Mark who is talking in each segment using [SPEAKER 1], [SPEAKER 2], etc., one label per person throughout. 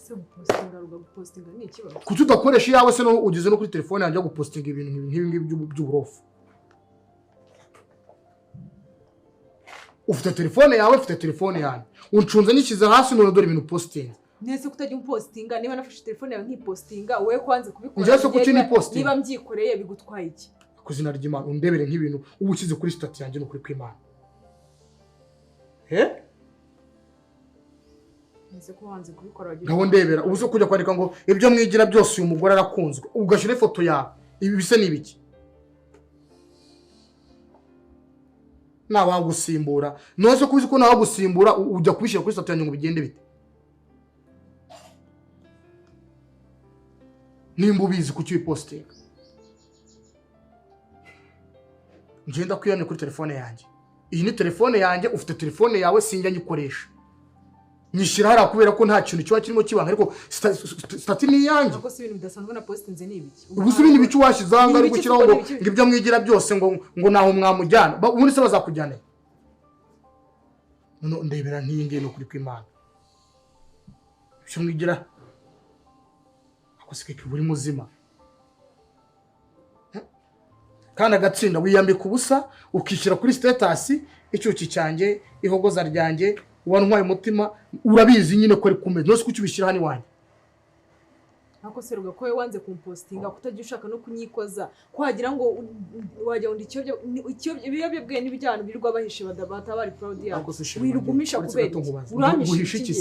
[SPEAKER 1] ese gupostinga ruga gupostinga ni ikibazo
[SPEAKER 2] kuki udakoresha yawe se no ugeze no kuri telefone yanjye gupostinga ibintu nk'ibi by'uburofu ufite telefone yawe ufite telefone yanjye uncunze nishyize hasi none dore ibintu postinga
[SPEAKER 1] nese kutajya umpostinga niba nafashe telefone yawe nkipostinga wowe kwanze kubikora
[SPEAKER 2] njye kuki ni posting
[SPEAKER 1] niba mbyikoreye bigutwaye iki
[SPEAKER 2] kuzina ry'Imana undebere nk'ibintu ubu ukize kuri stat yanjye no kuri kw'Imana
[SPEAKER 1] nese ko wanze kubikora wagira
[SPEAKER 2] ngaho ndebera ubu so kujya kwandika ngo ibyo mwigira byose uyu mugore arakunzwe ugashira ifoto yawe ibi bise nibiki nawagusimbura nose kuzi ko nawagusimbura ujya kubishira kuri stat yanjye ngo bigende bite nimba ubizi kuki upostinga ngenda kwiyamye kuri telefone yanjye iyi ni telefone yanjye ufite telefone yawe sinjya nyikoresha nyishira hara kubera ko nta kintu cyo kirimo kibanga ariko stati ni yanjye
[SPEAKER 1] ako si ibintu bidasanzwe na postinze ni ibiki
[SPEAKER 2] ubuso ibindi bicu washizanga ari gukiraho ngo ibyo mwigira byose ngo naho mwamujyana ubundi se bazakujyana no ndebera ntinge no kuri kw'Imana cyo mwigira akosike kiburi muzima kandi agatsinda wiyambika ubusa ukishyira kuri status icyuki cyanjye ihogoza ryanjye wantwaye umutima urabizi nyine ko ari kumeze no kucyubishira hani wanjye
[SPEAKER 1] ako seruga ko wanze kumpostinga kutajya ushaka no kunyikoza kwagira ngo wajya undi icyo biyobye bwe n'ibijyano birirwa bahishe badabata bari proud yabo wirugumisha kubera uramisha iki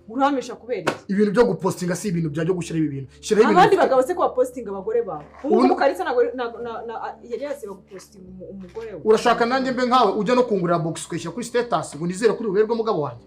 [SPEAKER 1] uramisha kubera
[SPEAKER 2] ibintu byo gupostinga si ibintu byo gushyira ibi bintu shira
[SPEAKER 1] ibintu abandi bagabo se ko bapostinga abagore bawe ubu karisa na yari yasiba gupostinga umugore we
[SPEAKER 2] urashaka nanjye mbe nkawe ujya no kungurira box ukishyira kuri status ngo nizere kuri uberwe mugabo wanjye